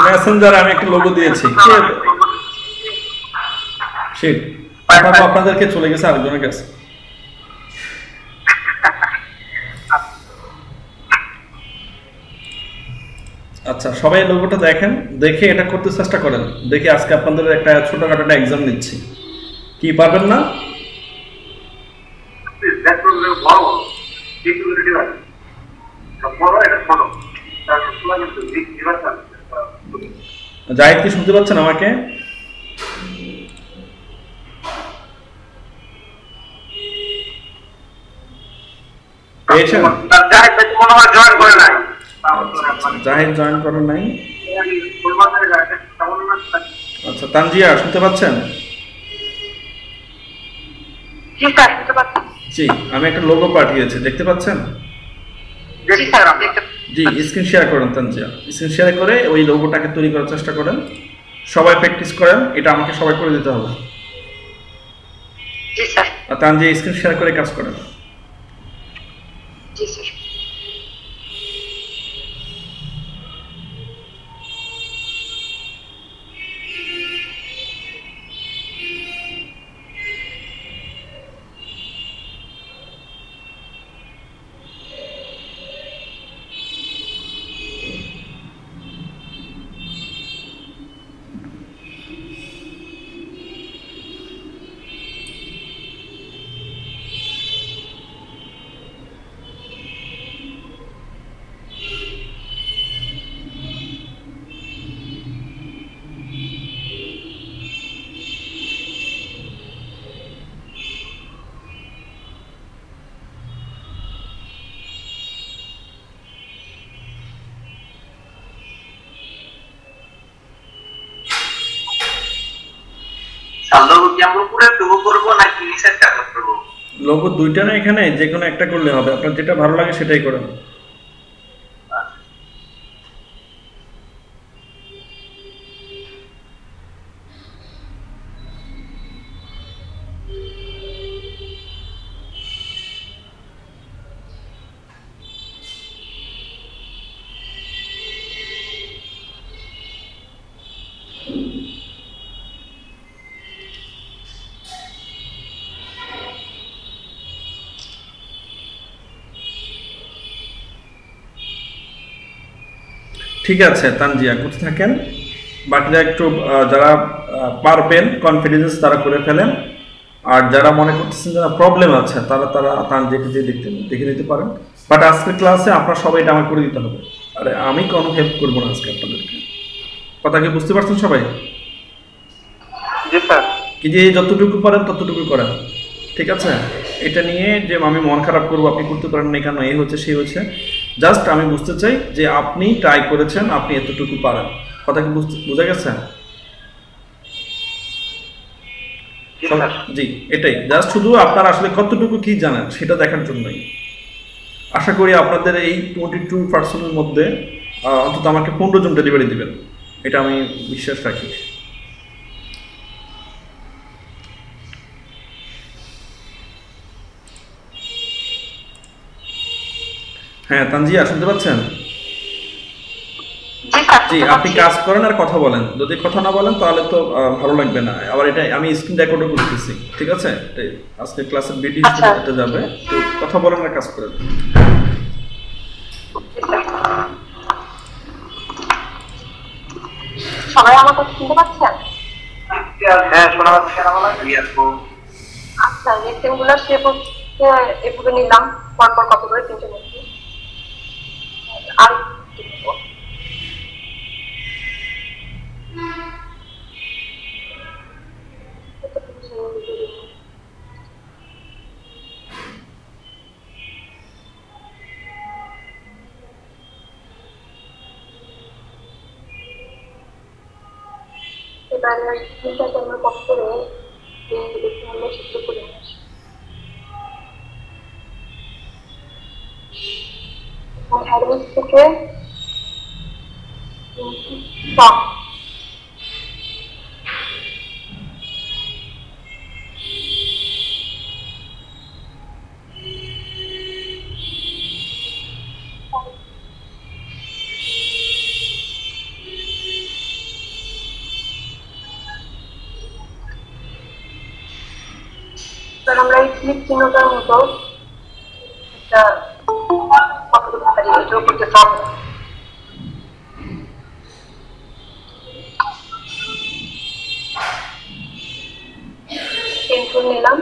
মেসেঞ্জারে আমি একটা লোগো দিয়েছি, শিট, আপনাদেরকে চলে গেছে আরেকজনের কাছে। আচ্ছা, সবাই লোগোটা দেখেন, দেখে এটা করতে চেষ্টা করেন। দেখি আজকে আপনাদের একটা ছোটখাটো একটা এক্সাম নিচ্ছি, কি পারবেন না? জাহিদ কি শুনতে পাচ্ছেন আমাকে? জাহিদ জয়েন করেন নাই। আচ্ছা, তানজিয়া শুনতে পাচ্ছেন? জি, আমি একটা লোগো পাঠিয়েছি, দেখতে পাচ্ছেন? জি, স্ক্রিন শেয়ার করেন তানজিয়া, স্ক্রিন শেয়ার করে ওই লোগোটাকে তৈরি করার চেষ্টা করেন। সবাই প্র্যাকটিস করেন, এটা আমাকে সবাই করে দিতে হবে। তানজিয়া স্ক্রিন শেয়ার করে কাজ করেন। জি স্যার। লোগো দুইটা না, এখানে যে কোনো একটা করলে হবে, আপনার যেটা ভালো লাগে সেটাই করেন। ঠিক আছে তানজিয়া, কোথায় থাকেন? বাকিরা একটু যারা পারবেন কনফিডেন্স তারা করে ফেলেন, আর যারা মনে করতেছেন যারা প্রবলেম আছে তারা তারা তানজিয়াকে দিয়ে দেখে নিতে পারেন। বাট আজকের ক্লাসে আপনার সবাই এটা আমার করে দিতে হবে, আরে আমি কোনো হেল্প করবো না আজকে আপনাদেরকে। কথা কি বুঝতে পারছেন সবাই? কি যে যতটুকু পারেন ততটুকু করেন, ঠিক আছে? এটা নিয়ে যে আমি মন খারাপ করবো আপনি করতে পারেন না কেন, এই হচ্ছে সেই হচ্ছে, জাস্ট আমি বুঝতে চাই যে আপনি ট্রাই করেছেন, আপনি এতটুকু পারেন। কথা কি বোঝা গেছে? জি, এটাই জাস্ট, শুধু আপনার আসলে কতটুকু কি জানেন সেটা দেখার জন্যই। আশা করি আপনাদের এই 22% মধ্যে অন্তত আমাকে 15 জন ডেলিভারি দিবেন, এটা আমি বিশ্বাস রাখি। হ্যাঁ তানজিয়া শুনতে পাচ্ছেন? জি, আপনি কাজ করেন আর কথা বলেন, যদি কথা না বলেন তাহলে তো ভালো লাগবে না। আবার এটা আমি স্ক্রিন রেকর্ডও করতেছি, ঠিক আছে? আজকে ক্লাসের ভিডিও এটা যাবে, কথা বলেন আর কাজ করেন। সবাই আমার কথা শুনতে পাচ্ছেন? হ্যাঁ শোনা যাচ্ছে। আচ্ছা, রেক্টেঙ্গুলার শেপ হচ্ছে এভাবে নিলাম, পরপর কত করে তিনটে নিচ্ছি, আর এবারে তিনটাকে আমরা কত করে আমরা সূত্র করে আসি। অ্যাডভান্স থেকে কম চিহ্নতার মতো একটা কতটুকু পারি এটাও করতে হবে। পেন্সিল নিলাম,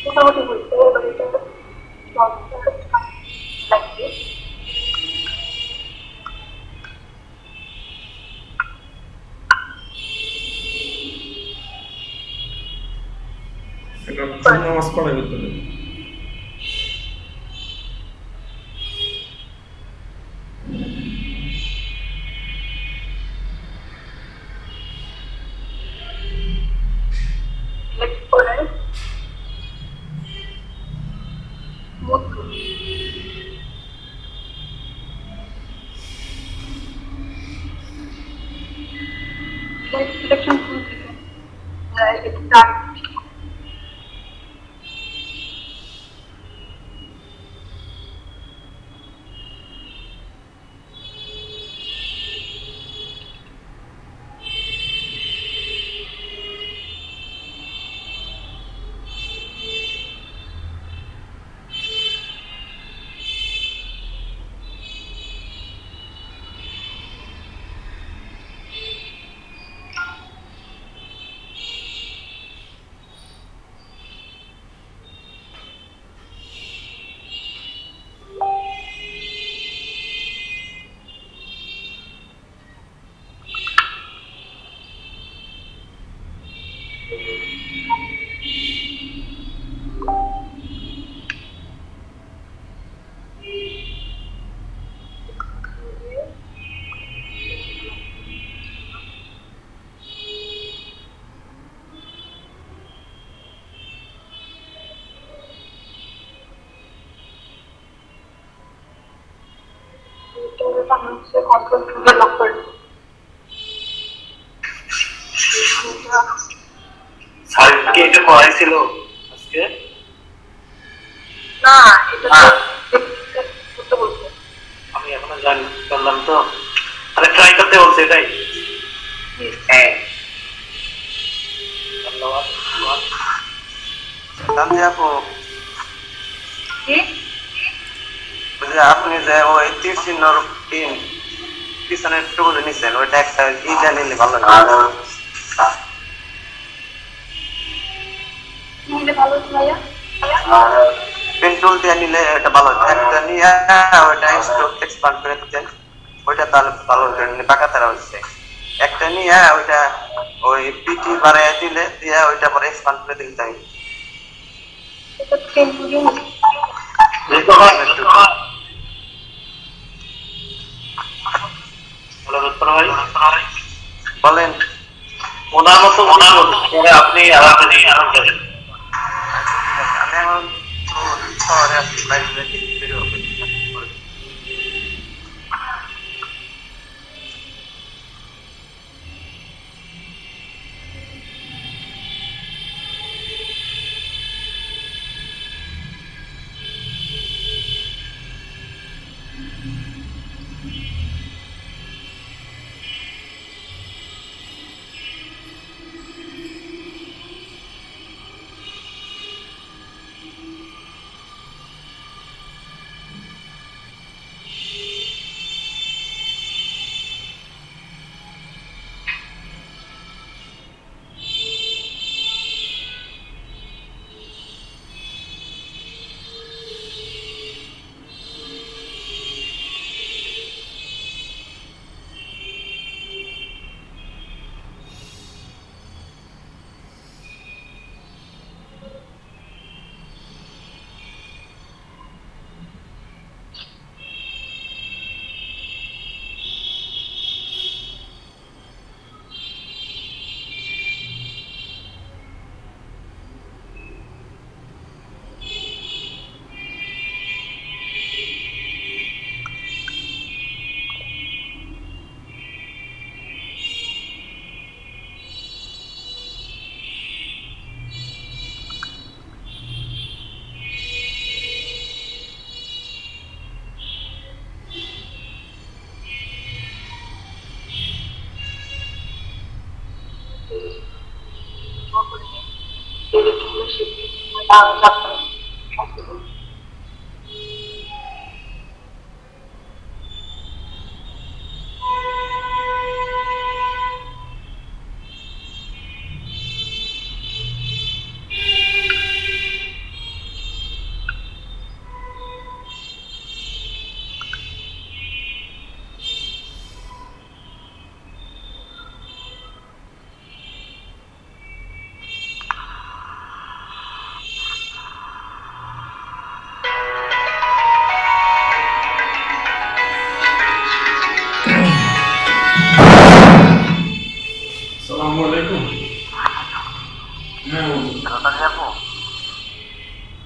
মোটামুটি বুঝতে এবার এটা লাগবে। এখন নামাজ পড়া করতে হবে। সিলেকশন টুল থেকে স্টার্ট কন্ট্রোল টুলে লক করে স্যারকে এটা পড়াইছিল আজকে? না, এটা করতে বলছে। আমি এখনো জানি করলাম তো, আরে ট্রাই করতে বলছে এটাই। হ্যাঁ ধন্যবাদ। জানতে আপু আপনি যে ওই তীর চিহ্নর পিন পিছনের টুকু নিচ্ছেন ওইটা একটা ইটা নিলে ভালো নিলে ভালো ভাইয়া। পেন টুল দিয়ে নিলে এটা ভালো একটা নিয়ে ওইটা স্ট্রোক এক্সপান্ড করে দিতেন, ওইটা তাহলে ভালো বাঁকা তারা হচ্ছে। একটা নিয়ে ওইটা ওই পিটি বাড়াইয়া দিলে দিয়ে ওইটা পরে এক্সপান্ড করে দিতে হবে। এটা পেন টুলে বলেন ওনার মতো আপনি আমি এখন শহরে আসছি, বাইরে বের হবে। আসসালামু আলাইকুম।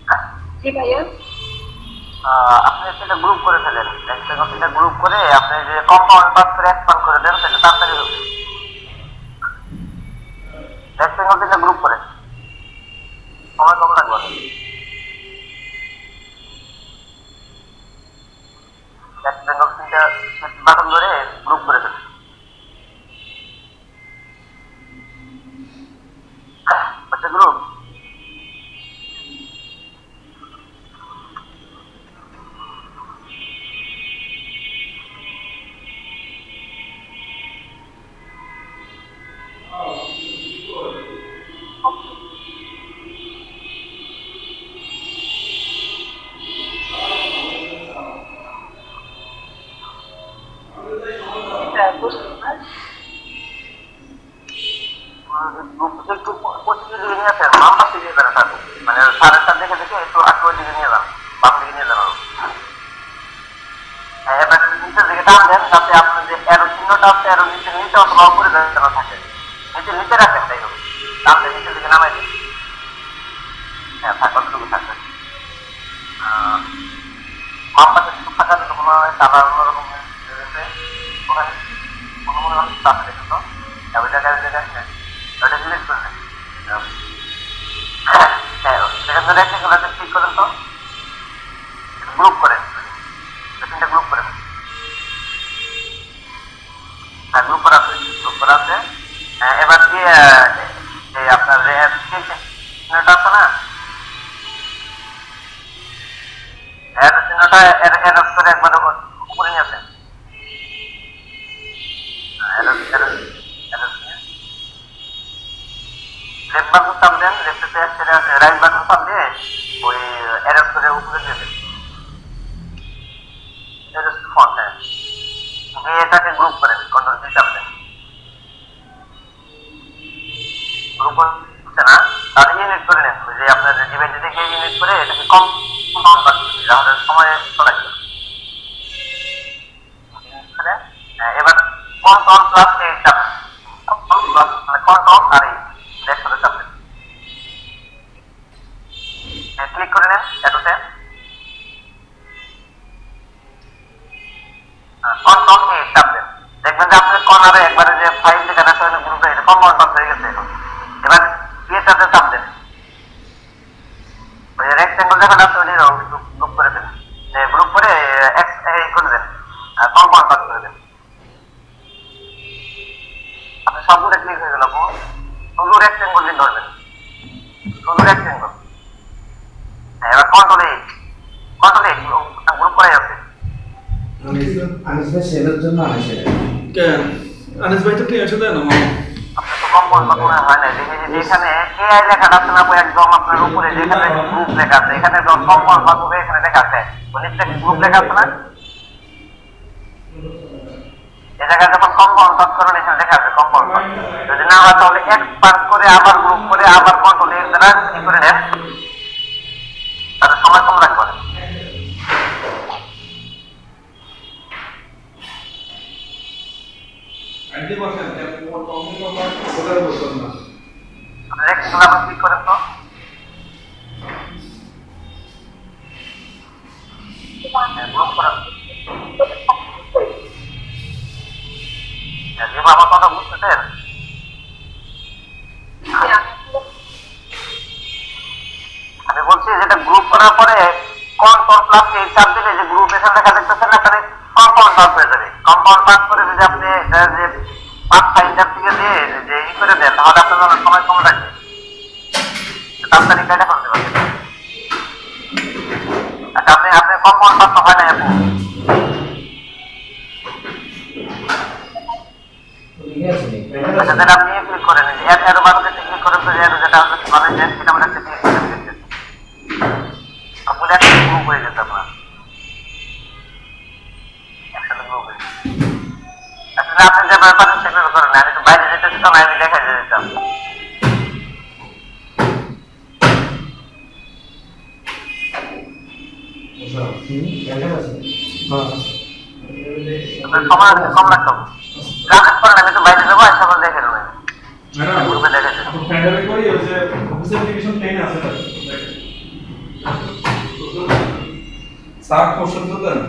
হ্যাঁ জি ভাইয়া। আপনি একটা গ্রুপ করে ফেলেন, একটা গ্রুপ করে আপনি যে কম্পাউন্ড পাস করে এক্সপান্ড করে দেন সেটা তাড়াতাড়ি হবে। একটা গ্রুপ করে সময় কম লাগবে। বাটন ধরে গ্রুপ করে ফেলেন। গ্রুপ একটু 25 ডিগ্রি নিয়ে আসেন, বাম পাশে দিয়ে বেড়া থাকুন, মানে 7:30 দেখে দেখে একটু 28 ডিগ্রি নিয়ে যান, বাম দিকে নিয়ে যান। এবার নিচের দিকে টান দেন যাতে আপনার যে অ্যারো চিহ্নটা আছে অ্যারো নিচে নিচে অথবা উপরে যেন থাকে, নিচে রাখেন, তাই হোক টান দেন নিচের দিকে নামাই দিন। হ্যাঁ থাক, কতটুকু থাকবে বাম পাশে একটু ফাঁকা দিতে মনে হয় কালার অন্যরকম ওখানে কোনো মনে হয় চাপ দেখেন তো ওই জায়গায় ওটা সিলেক্ট করে দেন। হ্যাঁ সেখান থেকে রেক্টেঙ্গুলারটা ক্লিক করেন তো, গ্রুপ করেন, গ্রুপ করেন। হ্যাঁ গ্রুপ করা আছে। এবার দিয়ে আপনার চিহ্নটা আছে না, চিহ্নটা করে একবার উপরে নিয়ে আসেন। লেফট বাটন চাপ দেন, লেফটে রাইট বাটন চাপ দিয়ে ওই এরর করে উপরে দিয়ে দেন। এটাকে গ্রুপ করেন, কন্ট্রোল সি চাপ দেন। গ্রুপ হচ্ছে না, তাহলে ইউনিট করে নেন, যে আপনার ডিভাইসে থেকে ইউনিট করে এটাকে কম আমাদের সময় চলে যাবে। এবার কন্ট্রোল প্লাস এ চাপ, কন্ট্রোল আর একসাথে চাপ দেন, ক্লিক করে নেন এটোতে। কন্ট্রোল এ চাপ দেন, দেখবেন যে আপনার কর্নারে একবারে যে ফাইল যেটা দেখা হয় গ্রুপে এটা কম্পাউন্ড পাস হয়ে গেছে। এবার এটাতে চাপ দেন, ওই রেক্টেঙ্গল যেখানে আছে ওই গ্রুপ করে দেন, গ্রুপ করে করে দেন, কম্পাউন্ড পাস করে দেন। আপনি সবগুলো ক্লিক হয়ে গেল, শুধু রেক্টেঙ্গল দিয়ে ধরবেন, শুধু রেক্টেঙ্গল। এবার কন্ট্রোল এ গ্রুপ করে আছে। আনিস ভাই সেলের জন্য আনিস আনিস ভাই তো কি এসে দেয় না আপনি তো কম্পাউন্ড পাস মনে হয় না, যেখানে এআই লেখাটা আছে না একদম আপনার উপরে যেখানে গ্রুপ লেখা আছে এখানে কম্পাউন্ড পাস হবে, এখানে লেখা আছে নিচে গ্রুপ লেখা আছে না, এই জায়গায় যখন কম্পাউন্ড পাস করেন এখানে লেখা আছে কম্পাউন্ড পাস। যদি না হয় তাহলে এক্সপান্ড করে আবার গ্রুপ করে আবার কন্ট্রোল এর দ্বারা কি করে নেন, তাহলে সময় কম লাগবে। ক্লিক করেন তো, গ্রুপ করা আমার কথা বুঝতেছেন? আমি বলছি যেটা গ্রুপ করার পরে কন্ট্রোল প্লাস এই চাপ দিলে যে গ্রুপ এখানে দেখা যাচ্ছে না, তাহলে কম্পাউন্ড পাস হয়ে যাবে। কম্পাউন্ড পাস করে যদি আপনি যে 5টা ইন্টার দিয়ে যে ই করে দেন তাহলে আপনার সময় কম লাগবে, তাড়াতাড়ি কাটা করতে পারবেন। আপনি আপনি কম কত হয় না আপু আচ্ছা তাহলে আপনি ক্লিক করেন এর বাটনে ক্লিক করে তো এর যেটা আপনি বলেন যে এটা আমরা একটা ক্লিক করে দিচ্ছি আপনি একটা মুভ হয়ে যেতে আপনার একসাথে মুভ হয়ে আসলে আপনি যে বাটনে সেটা করেন আমি তো বাইরে যেতে চাই আমি দেখাই দিতাম সময় কম লাগতো রাখার পর আমি তো বাইরে যাবো সকল দেখে নেবেন গ্রুপে দেখে দেবেন আপনি ফ্যান্ডারে করি ওই যে অফিস অ্যাপ্লিকেশন প্লেন আছে স্যার কোশ্চেন তো দেন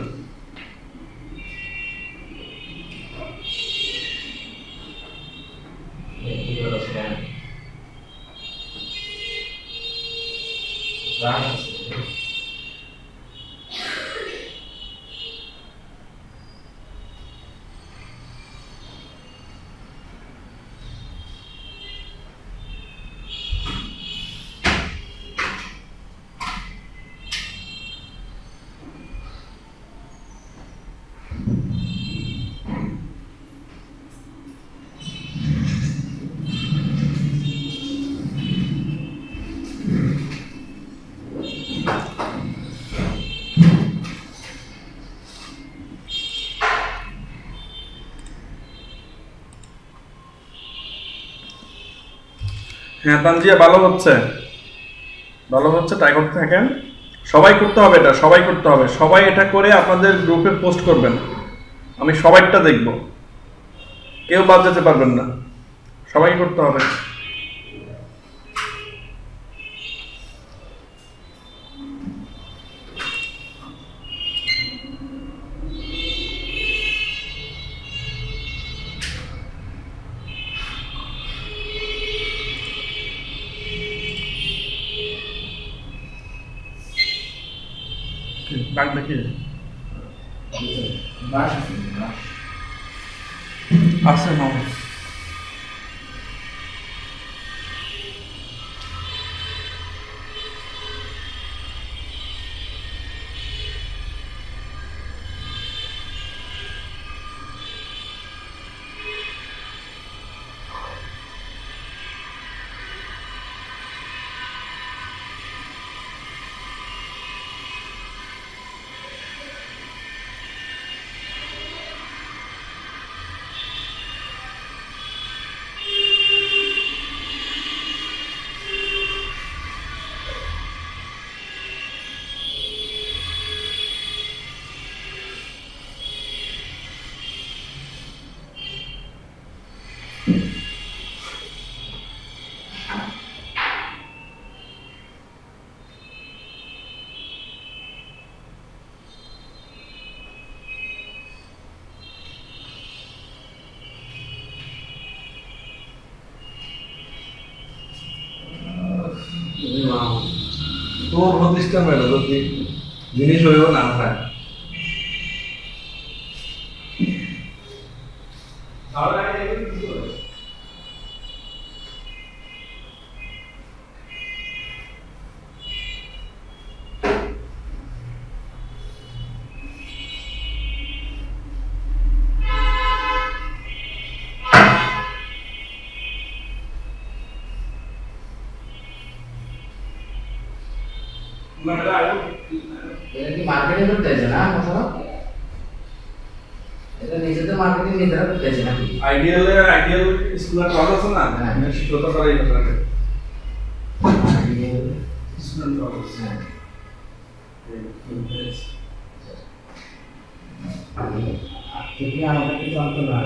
হ্যাঁ তানজিয়া ভালো হচ্ছে ট্রাই করতে থাকেন সবাই করতে হবে এটা সবাই এটা করে আপনাদের গ্রুপে পোস্ট করবেন আমি সবাইটা দেখব কেউ বাদ যেতে পারবেন না সবাই করতে হবে ডাক দেখি আছে না তোর প্রতিষ্ঠান মেলে যদি জিনিস হইব না হয় এটা কি মার্কেটিং করতেছে না মশলা এটা নিজেদের মার্কেটিং নিজেরা করতেছে নাকি আইডিয়াল স্কুলের ক্লাস আছে না হ্যাঁ শিক্ষকতা করে এই কথাটা স্টুডেন্ট ক্লাস হ্যাঁ আপনি আমাদের কি জানতো না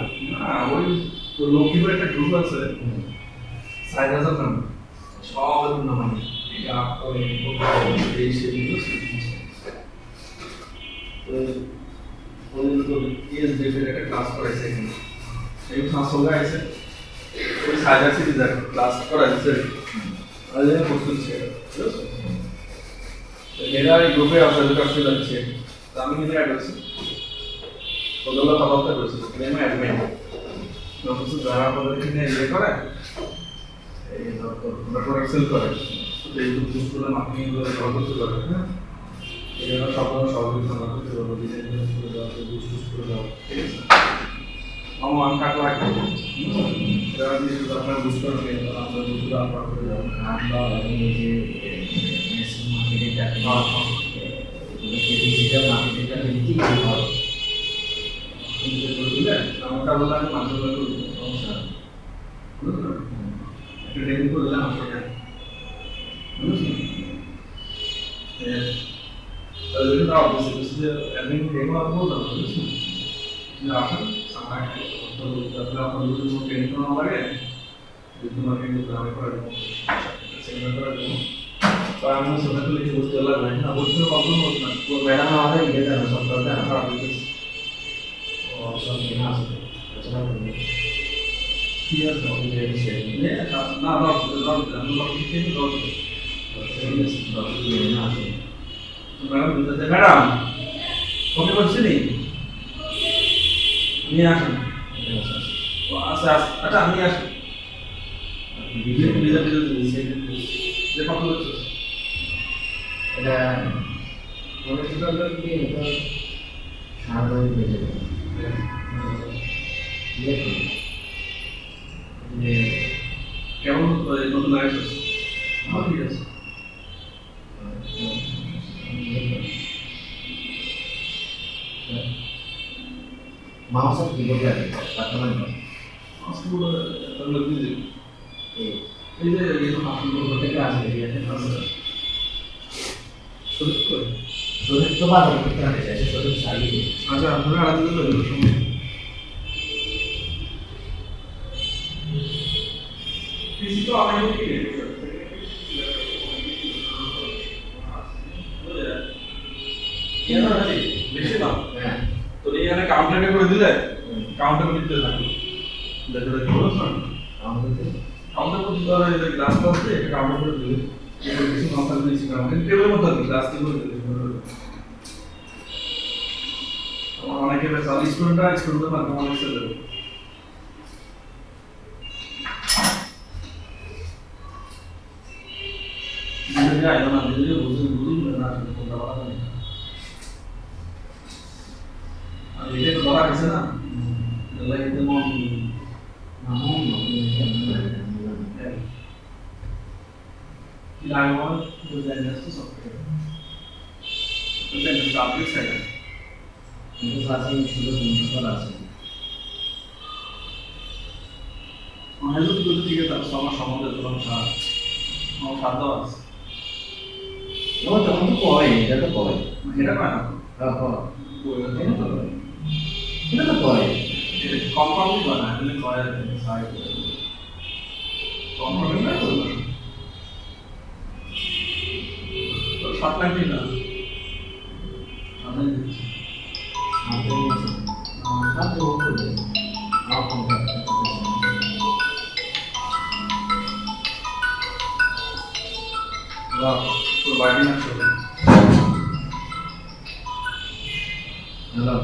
ওই লক্ষ্মীপুর একটা গ্রুপ আছে 6000 নাম সব নাম এটা আপনি এই সেগুলো তো ওই তো ইএসডিএফ এর একটা ক্লাস করাইছে এখানে এই ক্লাস হলো আছে ওই সাইডার সিটি দেখ ক্লাস করাইছে আর এই প্রস্তুত ছিল এরা এই গ্রুপে আপনাদের কাছে যাচ্ছে আমি কিন্তু অ্যাড হচ্ছি ওগুলো তদন্ত করছি আমি অ্যাডমিন প্রফেসর যারা আপনাদেরকে নিয়ে ইয়ে করে এই প্রোডাক্ট সেল করে এই গ্রুপগুলো মার্কেটিং করে ব্যবহার করতে পারে হ্যাঁ এজন্য সকল সহযোগিতা আমরা করতে পারবো, ডিজাইন করে দেওয়া, বুঝ করে দেওয়া, ঠিক আছে? আমার মান কাটা লাগবে, যারা দিয়ে শুধু আপনার বুঝ করবে, আমরা বুঝতে আপনার করে দেবো। আমরা এই যে মার্কেটিংটা ডিজিটাল মার্কেটিংটা কি হয় আমাকে বললাম আমি মানুষের করে দেবো, সমস্যা একটা ট্রেনিং করে দিলাম আপনাকে, বুঝলেন? তাহলে যদি তাও বুঝতে যে অ্যাডমিন ট্রেনিং আর বলতাম, বুঝছেন? যে আসেন আমার তারপরে আপনার যদি কোনো ট্রেনিং করা লাগে, যদি মার্কেটিং আমি করে দেবো, সেমিনার করে দেবো, তো আমি সেমিনার লিখে বুঝতে লাগবে না, বুঝতে প্রবলেম হচ্ছে না। ম্যাডাম আমাদের ইয়ে জানো সফটওয়্যারটা আমরা বুঝতেছি সব কেনা আছে রচনা করবে কি আছে ইয়ে না ম্যাডাম ম্যাডাম কপি করছি নি নিয়ে আসেন। আচ্ছা আচ্ছা আমি আসি যে কত হচ্ছে এটা মনে কি এটা সাধারণ বেজে যাবে ইয়ে যে কেমন নতুন আসছে? ঠিক আছে মাউস আর কিবোর্ড আছে বর্তমান আজকে বলে তাহলে দিদি এই যে এই আপনার থেকে আসবে ঠিক আছে শরীর করে শরীর তো বাজার করতে হবে শরীর চালিয়ে আচ্ছা আপনারা আলাদা দিলে সময় পিসি তো আমি কি কেন আছে বেশি না হ্যাঁ তো এখানে কাউন্টারটা করে দিলে কাউন্টার দিতে থাকবে দেখো দেখো বুঝছেন আমাদের কাউন্টার করতে ধরে এই গ্লাস আছে এটা কাউন্টার করে দিলে এটা কিছু কাউন্টার দিয়েছি কাউন্টার টেবিলের মধ্যে আছে গ্লাস দিয়ে করে দিলে আমার অনেকে বেশ আর স্টুডেন্টরা না তোমার কাছে দেবে দিদি আইলো না দিদি বুঝি না কোনটা বলা নেই আর এটা তো বলা গেছে না এগুলা কিন্তু মন Mamun Diamond designers to software. Then the public side. কিন্তু ক্লাসে ছিল প্রিন্সিপাল আছে অনেক কিছু ঠিক আছে আমার সম্বন্ধে তোমার আমার সাধ্য আছে ও তখন তো কয় এটা তো কয় এটা কয় না এটা তো কয় এটা কম্পাউন্ড কয় না এটা কয় সাইড কম্পাউন্ড না করবে 7 লাখ দিন না আমি দিচ্ছি সাথে ও করবে বাহ তো বাড়ি না চলে হ্যালো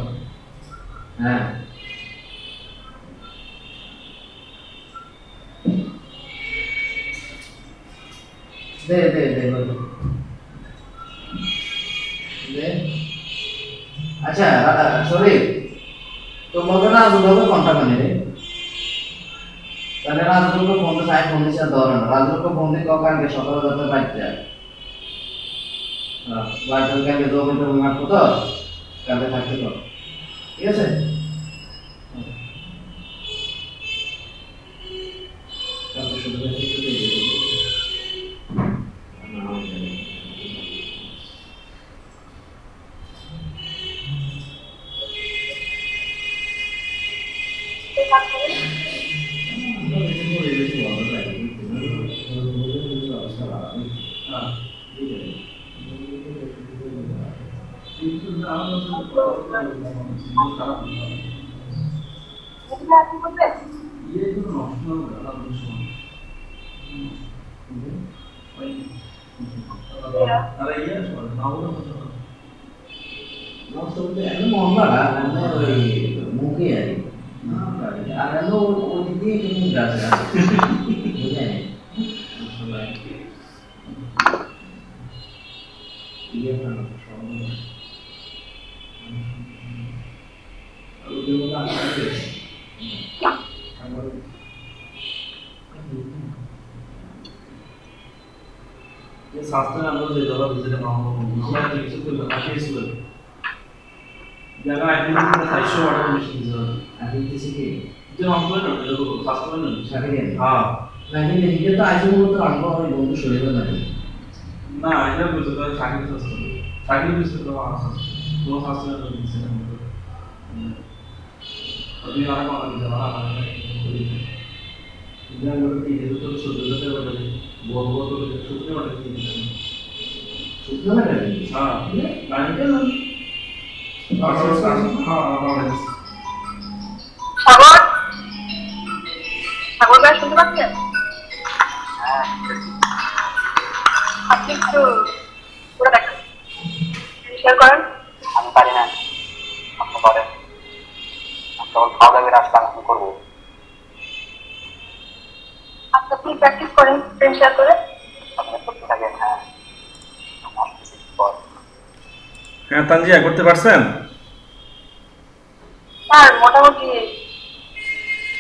হ্যাঁ দে দে দে দে আচ্ছা সরি তো বলতে না রাজুকে কোনটা মানে রে তাহলে রাজুকে ফোন তো সাই ফোন দিছে ধরে না রাজুকে ফোন দিয়ে কালকে সকালে যাতে বাইতে যায় বাইতে কালকে 2 ঘন্টা ঘুমার তো কালকে থাকতে তো ঠিক আছে কালকে শুধু একটু দিয়ে দিই মুখে আর ওই দিয়ে কিন্তু গাছ বুঝে ইয়ে সাস্টেন আমরা যে ধরো যেটা আমরা কিছু করতে না কিছু করতে জায়গা আইডেন্টিটি সাইশো অর্ডার মেশিন আইডেন্টিটি কি যে আমরা না দেখো সাস্টেন না সার্টিফিকেট হ্যাঁ না কিন্তু এটা তো আইসো মতো আনবো হয় বন্ধু শরীর না না এটা বুঝতে পারছি সাইকেল সাস্টেন সাইকেল বুঝতে তো আছে তো সাস্টেন না দিছে না আপনি আর কোন দিতে না এটা হলো কি এটা তো সুবিধাতে বলে বড় বড় তো সুবিধা বলে কি সুবিধা না কেন হ্যাঁ লাইনটা সাগর সাগর ভাই শুনতে পাচ্ছেন? আপনি একটু পুরো দেখেন, শেয়ার করেন। আমি পারি না, আপনি করেন। যখন খাওয়া দাওয়া রাস্তা আমি করবো। আচ্ছা, আপনি প্র্যাকটিস করেন স্ক্রিন শেয়ার করে। আপনি করতে থাকেন। হ্যাঁ, হ্যাঁ তানজিয়া, করতে পারছেন? স্যার মোটামুটি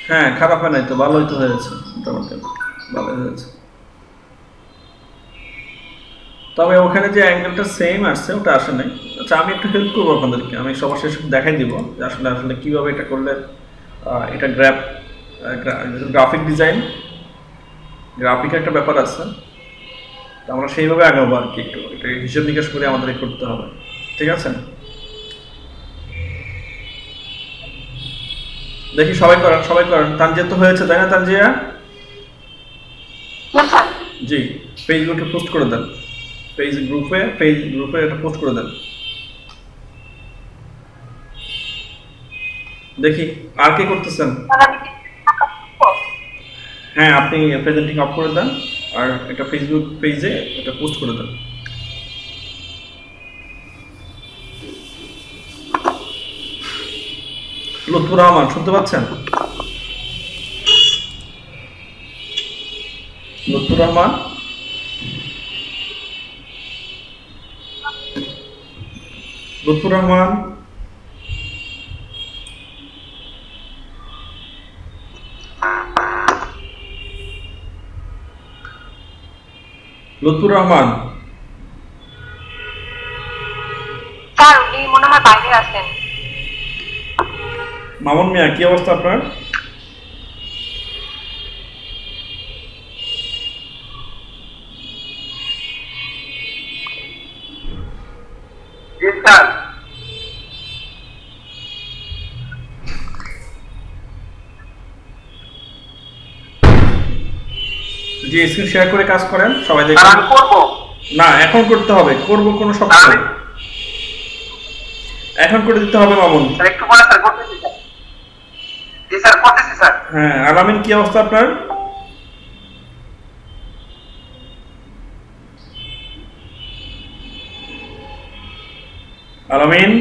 হ্যাঁ, খারাপ হয় নাই তো, ভালোই তো হয়েছে, মোটামুটি ভালোই হয়েছে। তবে ওখানে যে অ্যাঙ্গেলটা সেম আসছে ওটা আসে নাই। আচ্ছা, আমি একটু হেল্প করবো আপনাদেরকে, আমি সবার শেষে দেখাই দিব যে আসলে আসলে কীভাবে এটা করলে এটা গ্রাফিক ডিজাইন, গ্রাফিক একটা ব্যাপার আছে, তো আমরা সেইভাবে আগাবো আর কি। একটু এটা হিসেব নিকাশ করে আমাদের করতে হবে, ঠিক আছে? দেখি সবাই করেন, সবাই করেন। তানজিয়া তো হয়েছে, তাই না তানজিয়া? জি, ফেসবুকে পোস্ট করে দেন, পেজ গ্রুপে এটা পোস্ট করে দেন। দেখি আর কে করতেছেন। হ্যাঁ, আপনি প্রেজেন্টিং অফ করে দেন আর এটা ফেসবুক পেজে এটা পোস্ট করে দেন। লুৎফুর রহমান শুনতে পাচ্ছেন? লুৎফুর রহমান, লুৎফুর রহমান, লুৎফুর রহমান। স্যার উনি মনে হয় বাইরে আছেন। মামুন মিয়া, কি অবস্থা আপনার? জি, স্ক্রিন শেয়ার করে কাজ করেন, সবাই দেখেন। না, এখন করতে হবে, করব কোনো শব্দ নেই, এখন করে দিতে হবে মামুন। একটু পরে স্যার করতেছি স্যার। জি স্যার, করতেছি স্যার। হ্যাঁ, আলামিন কি অবস্থা আপনার? আলামিন,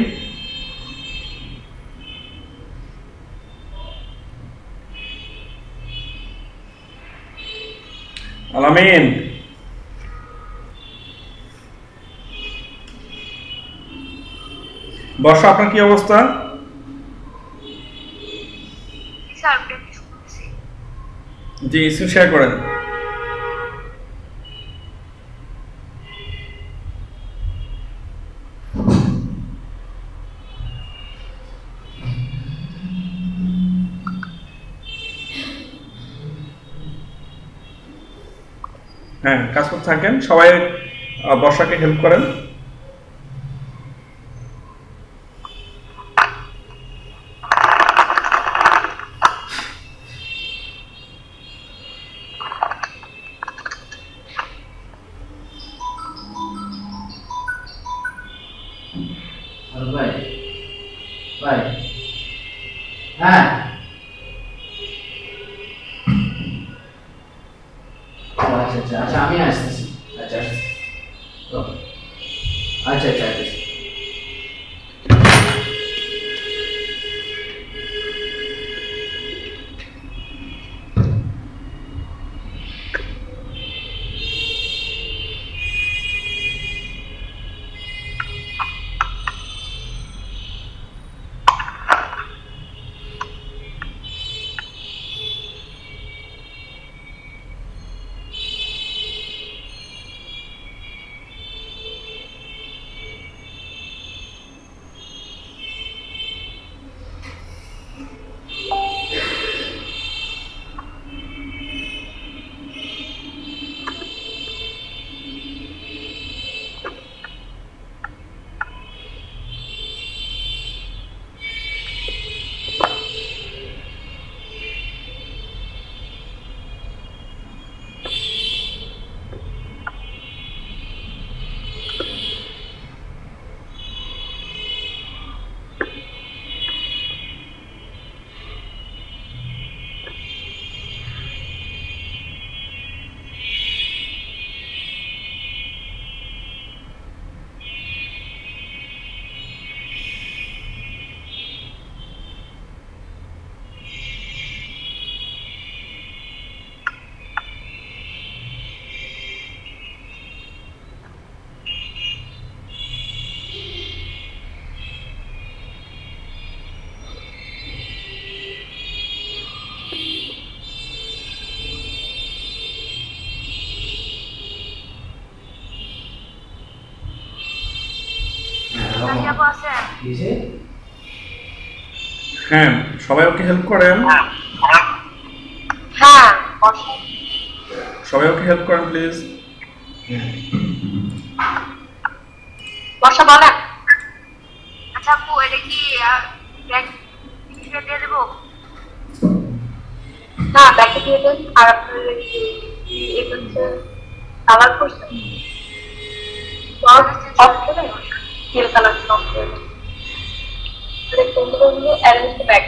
আলামিন, বর্ষা আপনার কি অবস্থা? স্যার প্র্যাকটিস করছি। জি, স্ক্রিন শেয়ার করেন। হ্যাঁ, কাজ করতে থাকেন, সবাই বর্ষাকে হেল্প করেন। আর ভাই ভাই হ্যাঁ আচ্ছা আচ্ছা আচ্ছা, আমি আসতেছি। আচ্ছা আসতেছি। আচ্ছা আচ্ছা আচ্ছা। আপু আছেন? কিসে? হ্যাঁ, সবাই ওকে হেল্প করেন। হ্যাঁ বসো। সবাই ওকে হেল্প করেন প্লিজ। বসো বলেন। আচ্ছা আপু এটা কি ব্যাগ হিসেবে দিয়ে দেবো? হ্যাঁ ব্যাগে দিয়ে দেন। আর আপনার এটা হচ্ছে কালার করছেন তেল কালার সব কোনগুলো অ্যারেঞ্জ ব্যাগ।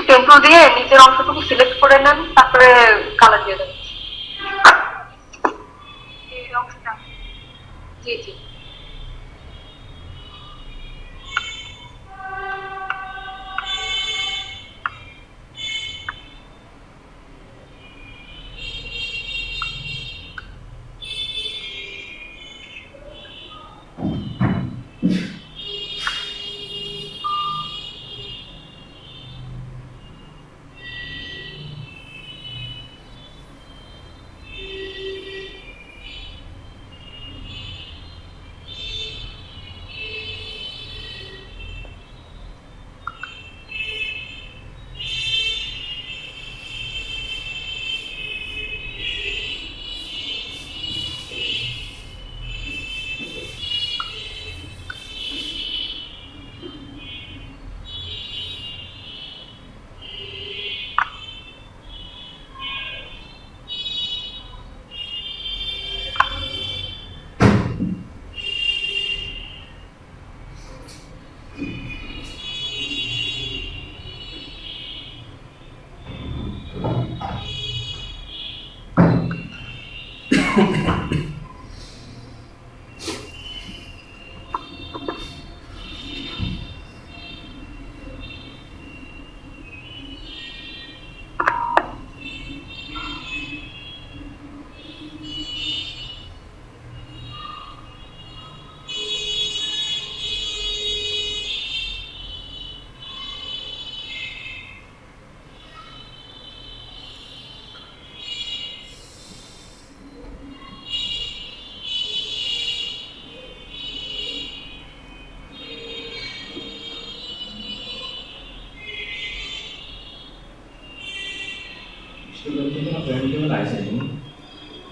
পেন্সিল দিয়ে নিচের অংশটুকু সিলেক্ট করে নেন, তারপরে কালার দিয়ে দেন। জি জি।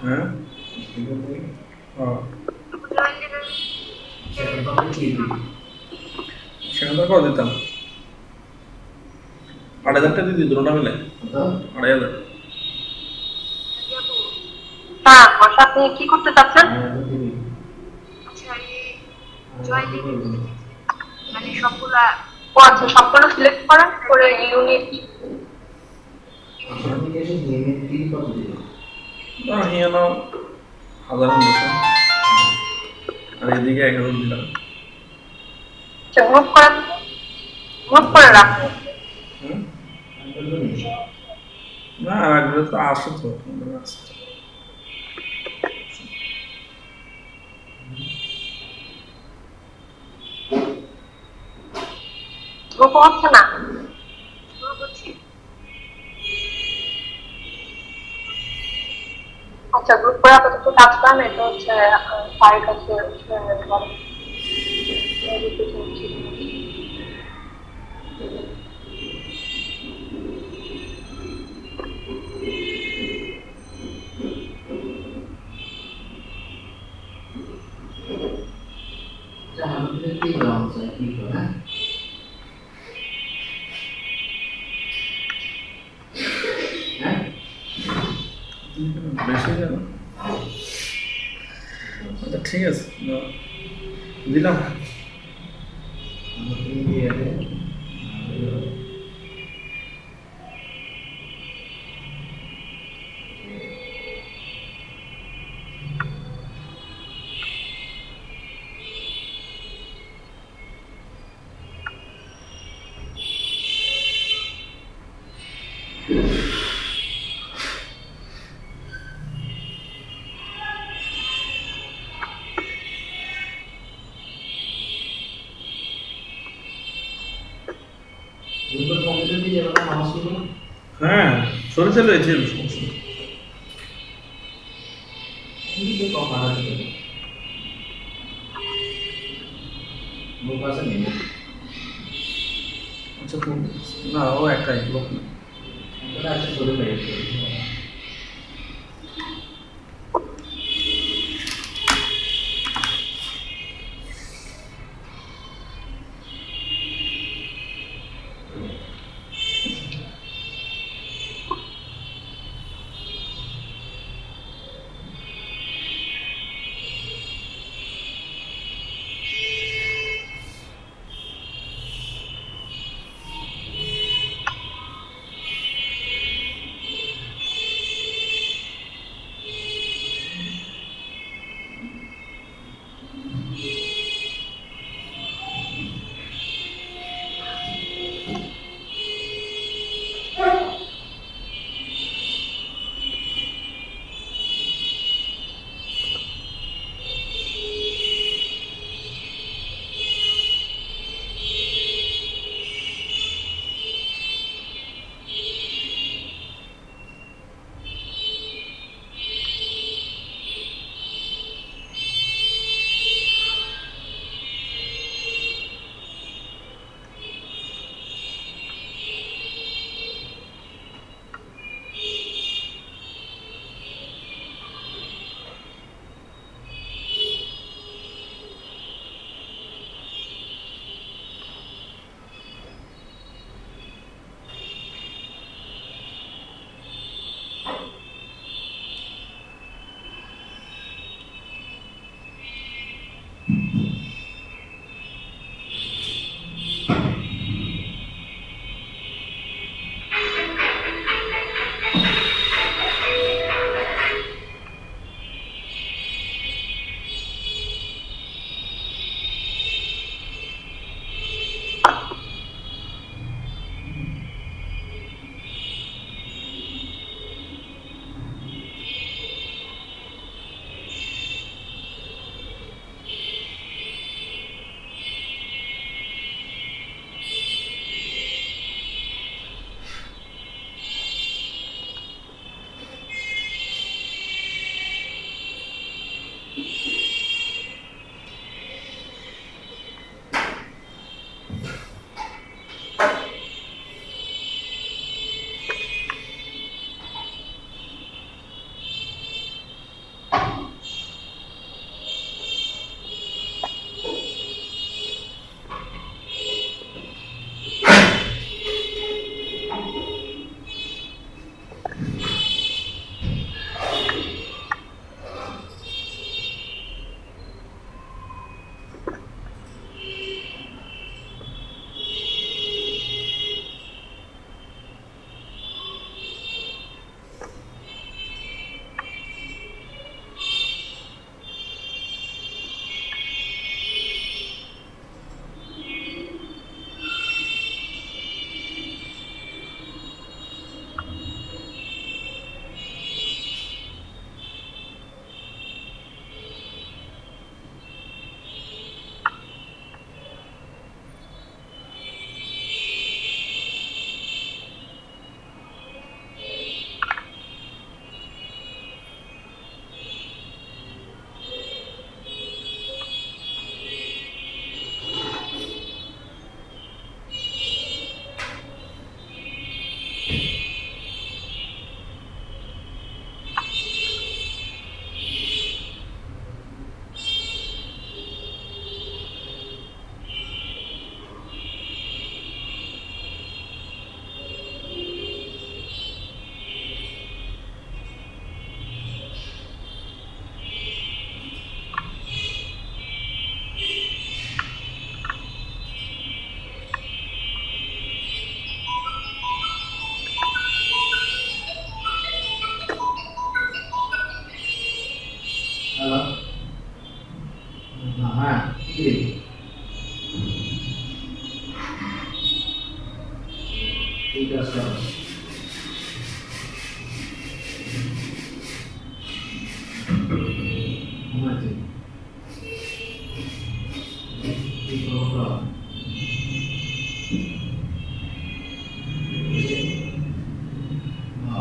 হ্যাঁ সেখান থেকে করে দিতাম 8,000 টাকা দিয়ে দিত ওটা মিলে 2,500। হ্যাঁ বর্ষা, আপনি কি করতে চাচ্ছেন? মানে সবগুলা ও আচ্ছা, সবগুলো সিলেক্ট করেন, করে ইউনিট হিয়া নাও 1,000 আর এদিকে 1,000 দিলাম। মুভ করেন, মুভ করে রাখুন। না আগ্রহ তো আসো তো মুভ হচ্ছে না। আচ্ছা, গ্রুপ করে আপাতত কাজ করেন, এটা হচ্ছে স্যারের কাছে শুনে নিতে পারেন। আমাদের কি গ্রাম চাই কি করে হ্যাঁ বেশি কেন? আচ্ছা ঠিক আছে, দিলাম। আমাদের দিয়ে গ্রুপের কম্পিউটার দিয়ে যাবে না নামাজ পড়বে হ্যাঁ, সরে চলে হয়েছে সমস্যা। কিন্তু কথা আছে গ্রুপ আছে নেই আচ্ছা না, ও একটাই লোক না। এটা আছে সরে গেছে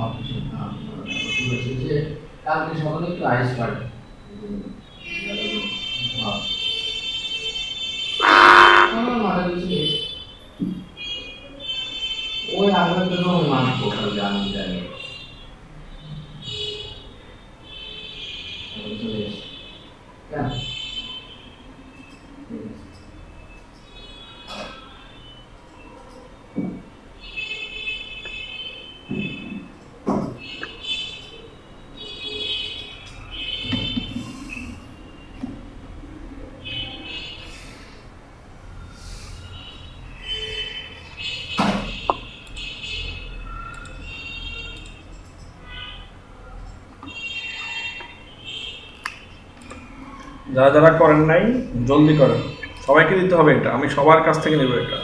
অফিসে বলেছে যে কালকে সকালে একটু আইস পারে মারা গেছে ওই আগের জন্য মানুষ কোথাও জানা যায় কেন যারা যারা করেন নাই জলদি করেন, সবাইকে দিতে হবে এটা, আমি সবার কাছ থেকে নেব এটা।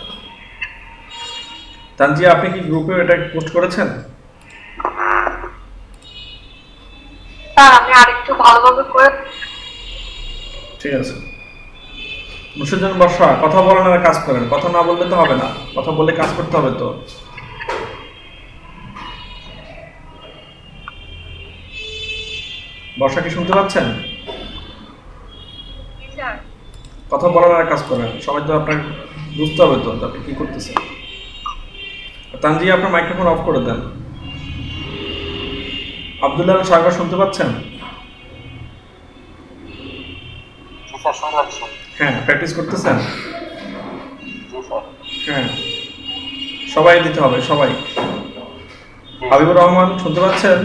তানজিয়া আপনি কি গ্রুপে এটা পোস্ট করেছেন? স্যার আমি আরেকটু ভালোভাবে করে। ঠিক আছে মুর্শিদুল বর্ষা, কথা বলেন আর কাজ করেন, কথা না বললে তো হবে না, কথা বলে কাজ করতে হবে তো। বর্ষা কি শুনতে পাচ্ছেন? স্যার কথা বলার আর কাজ করেন, সবাই তো আপনার বুঝতে হবে তো আপনি কি করতেছেন। তানজিয়া আপনার মাইক্রোফোন অফ করে দেন। আব্দুল্লাহ সাগর শুনতে পাচ্ছেন? হ্যাঁ প্র্যাকটিস করতেছেন? হ্যাঁ সবাই দিতে হবে, সবাই। হাবিবুর রহমান শুনতে পাচ্ছেন?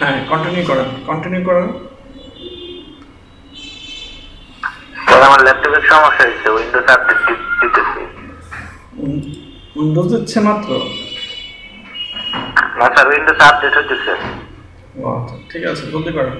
হ্যাঁ কন্টিনিউ করেন, কন্টিনিউ করেন। আমার ল্যাপটপের সমস্যা হয়েছে, উইন্ডোজ আপডেট দিতেছি। উইন্ডোজ দিচ্ছে মাত্র? না স্যার, উইন্ডোজ আপডেট হইতেছে। ও আচ্ছা ঠিক আছে, জলদি করেন।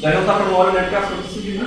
দেখো তো আপনার মোবাইলে নেট কাজ করতেছে কিনা।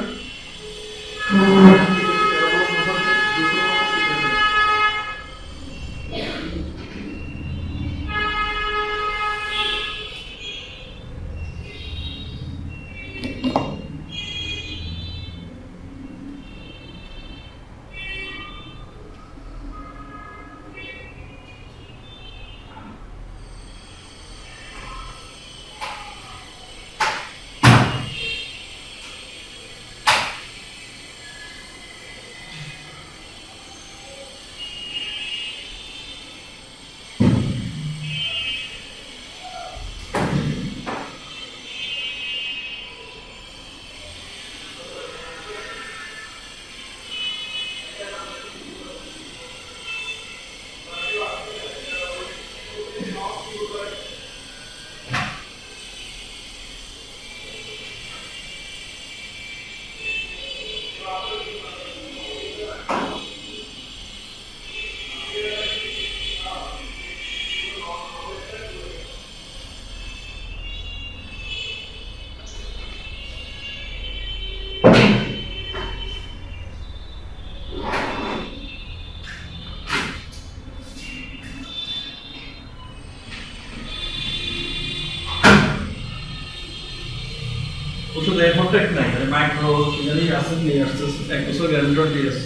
আরো কি জানি আছে নিয়ে আসছে 1 বছর গ্যারান্টি দিয়ে আছে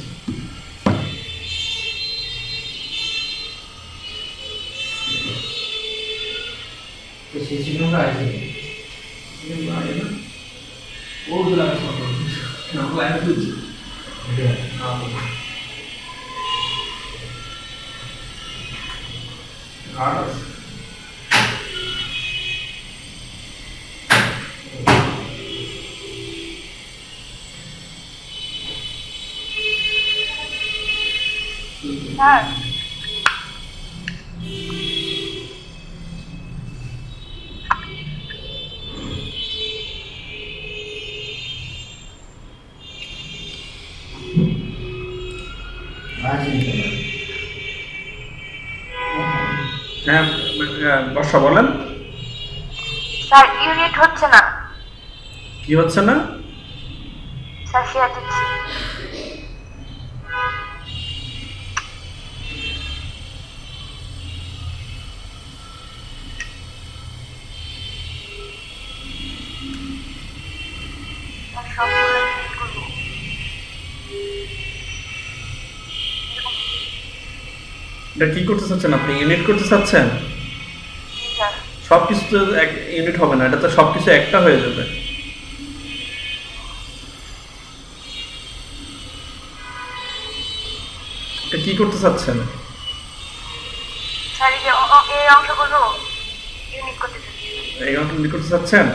তো সেই সিনেমা আছে ও গুলা সব না লাইন দিচ্ছি হার্ড আছে স্যার আছে হ্যাঁ বর্ষা বলেন স্যার ইউনিট হচ্ছে না কি হচ্ছে না স্যার শেয়ার দিচ্ছি স্যার সবগুলো ইউনিট করবো এটা কি করতে চাচ্ছেন আপনি ইউনিট করতে চাচ্ছেন স্যার সবকিছু তো এক ইউনিট হবে না এটা তো সবকিছু একটা হয়ে যাবে এটা কি করতে চাচ্ছেন স্যার এই যে এই অংশগুলো ইউনিট করতে চাচ্ছি এই অঙ্ক ইউনিট করতে চাচ্ছেন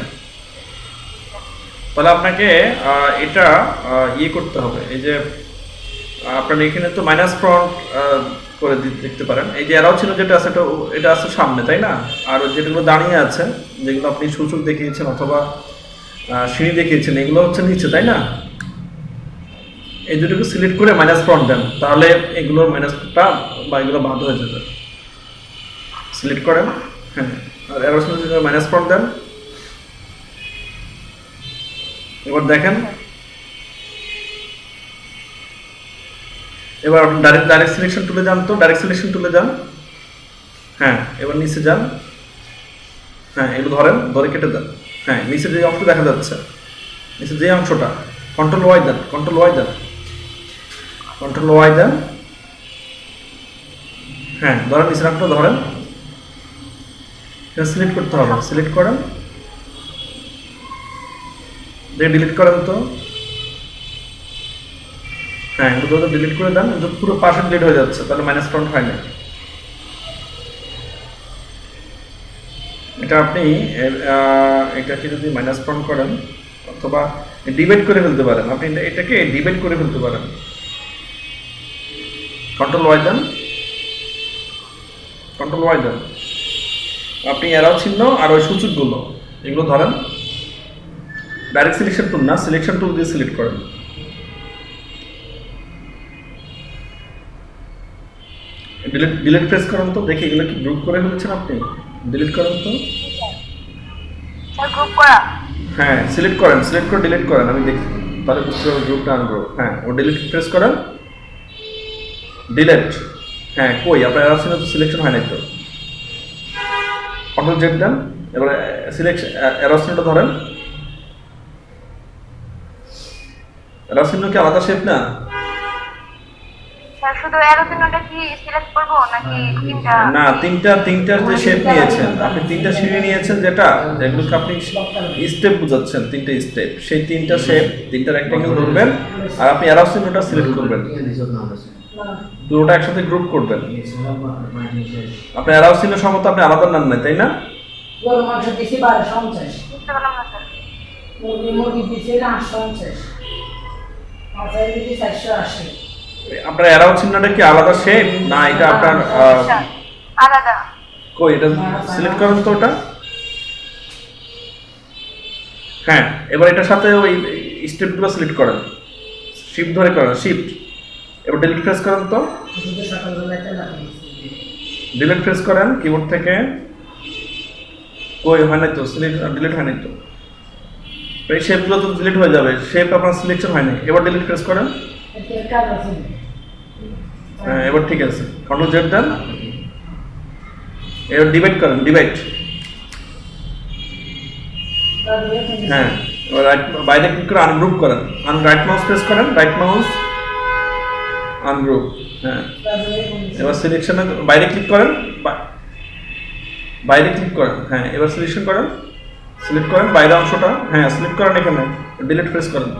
তাহলে আপনাকে এটা ইয়ে করতে হবে এই যে আপনার এখানে তো মাইনাস ফ্রন্ট করে দেখতে পারেন এই যে এরাও ছিল যেটা আছে এটা আছে সামনে তাই না আর যেগুলো দাঁড়িয়ে আছে যেগুলো আপনি সূচক দেখিয়েছেন অথবা সিঁড়ি দেখিয়েছেন এগুলো হচ্ছে নিচে তাই না এই দুটোকে সিলেক্ট করে মাইনাস ফ্রন্ট দেন তাহলে এগুলোর মাইনাসটা বা এগুলো বাদ হয়ে যাবে সিলেক্ট করেন হ্যাঁ আর এরো ছিল যেটা মাইনাস ফ্রন্ট দেন এবার দেখেন এবার আপনি ডাইরেক্ট সিলেকশন টুলে যান তো ডাইরেক্ট সিলেকশন টুলে যান হ্যাঁ এবার নিচে যান হ্যাঁ এগুলো ধরেন ধরে কেটে দেন হ্যাঁ নিচে যে অংশটা দেখা যাচ্ছে নিচে যে অংশটা কন্ট্রোল ওয়াই দেন কন্ট্রোল ওয়াই দেন কন্ট্রোল ওয়াই দেন হ্যাঁ ধরেন নিচের অংশটা ধরেন এটা সিলেক্ট করতে হবে সিলেক্ট করেন দিয়ে ডিলিট করেন তো হ্যাঁ এগুলো তো ডিলিট করে দেন যদি পুরো পাশে ডিলিট হয়ে যাচ্ছে তাহলে মাইনাস ফ্রন্ট হয় না এটা আপনি এটাকে যদি মাইনাস ফ্রন্ট করেন অথবা ডিভাইড করে ফেলতে পারেন আপনি এটাকে ডিভাইড করে ফেলতে পারেন কন্ট্রোল ওয়াই দেন কন্ট্রোল ওয়াই দেন আপনি এরাও চিহ্ন আর ওই সূচকগুলো এগুলো ধরেন ডাইরেক্ট সিলেকশন টুল না সিলেকশন টুল দিয়ে সিলেক্ট করেন ডিলিট প্রেস করেন তো দেখি এগুলো কি গ্রুপ করে ফেলেছেন আপনি ডিলিট করেন তো স্যার গ্রুপ করা হ্যাঁ সিলেক্ট করেন সিলেক্ট করে ডিলিট করেন আমি দেখি তাহলে বুঝতে হবে গ্রুপটা আনবো হ্যাঁ ও ডিলিট প্রেস করেন ডিলিট হ্যাঁ কই আপনার অপশন তো সিলেকশন হয় নাই তো কন্ট্রোল জেড দেন এবার সিলেকশন অপশনটা ধরেন অপশন কি আলাদা শেপ না স্যার শুধু এরো চিহ্নটা কি সিলেক্ট করব নাকি তিনটা না তিনটার যে শেপ নিয়েছেন আপনি তিনটা সিঁড়ি নিয়েছেন যেটা যেগুলোকে আপনি স্টেপ বুঝাচ্ছেন তিনটা স্টেপ সেই তিনটা শেপ তিনটা রেক্ট্যাঙ্গেল ধরবেন আর আপনি অ্যারো চিহ্নটা সিলেক্ট করবেন দুটোটা একসাথে গ্রুপ করবেন আপনি অ্যারো চিহ্ন সমত আপনি আলাদা নেন না তাই না গরু মাংস দিছি 1250 বুঝতে পারলাম না স্যার মুরগি দিছি 850 মাছ দিছি 480 আপনার অ্যারো চিহ্নটা কি আলাদা শেপ না এটা আপনার স্যার আলাদা কই এটা সিলেক্ট করেন তো ওটা হ্যাঁ এবার এটার সাথে ওই স্টেপগুলো সিলেক্ট করেন শিফট ধরে করেন শিফট এবার ডিলিট প্রেস করেন তো শুধু সকালবেলা একটা লাগাইছি ডিলিট প্রেস করেন কিবোর্ড থেকে কই হয় না তো সিলেক্ট ডিলিট হয় না তো এই শেপগুলো তো ডিলিট হয়ে যাবে শেপ আপনার সিলেকশন হয় না এবার ডিলিট প্রেস করেন এর কাজ আছে হ্যাঁ এবার ঠিক আছে কন্ট্রোল জেড দেন এবার ডিভাইড করেন ডিভাইড তাহলে হ্যাঁ বাইরে ক্লিক করে আনগ্রুপ করেন, রাইট মাউস প্রেস করেন, রাইট মাউস আনগ্রুপ। হ্যাঁ, এবার সিলেকশনে বাইরে ক্লিক করেন, বাইরে ক্লিক করেন। হ্যাঁ, এবার সিলেকশন করেন, সিলেক্ট করেন বাইরে অংশটা। হ্যাঁ, সিলেক্ট করেন, এখানে ডিলিট প্রেস করেন।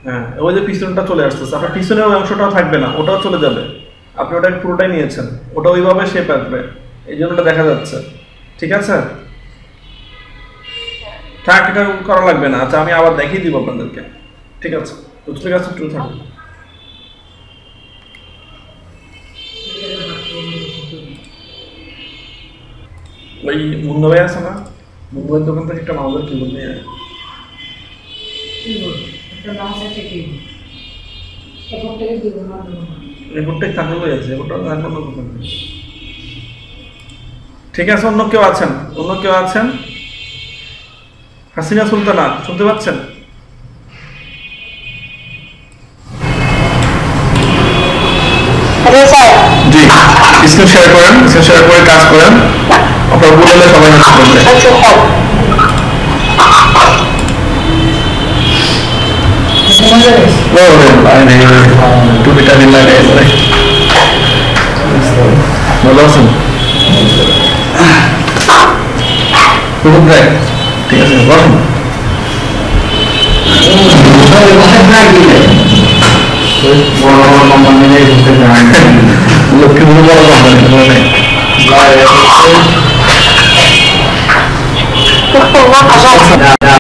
হ্যাঁ, ওই যে পিছনটা চলে আসতেছে, আপনার পিছনের ওই অংশটাও থাকবে না, ওটাও চলে যাবে। আপনি ওটা পুরোটাই নিয়েছেন, ওটা ওইভাবে শেপ আসবে, এই জন্য ওটা দেখা যাচ্ছে। ঠিক আছে, থাক, এটা করা লাগবে না। আচ্ছা, আমি আবার দেখিয়ে দিব আপনাদেরকে। ঠিক আছে, তো ঠিক আছে, ট্রু থাকুন। ওই মুন্না ভাই আছে না, মুন্না ভাইয়ের দোকান থেকে একটা মাউসের কিবোর্ড নিয়ে আয়। রিপোর্টটাই থাকলে হয়ে আছে, রিপোর্টটা থাকলে অন্য দোকান। ঠিক আছে, অন্য কেউ আছেন? অন্য কেউ আছেন? হাসিনা সুলতানা শুনতে পাচ্ছেন? জি, স্ক্রিন শেয়ার করেন, স্ক্রিন শেয়ার করে কাজ করেন। আপনার বললে সবাই নষ্ট করবে। টুপিটা দিন লাগে ভালো আছেন? ঠিক আছে, বসুন। লক্ষ্মীপুর বড় কোম্পানি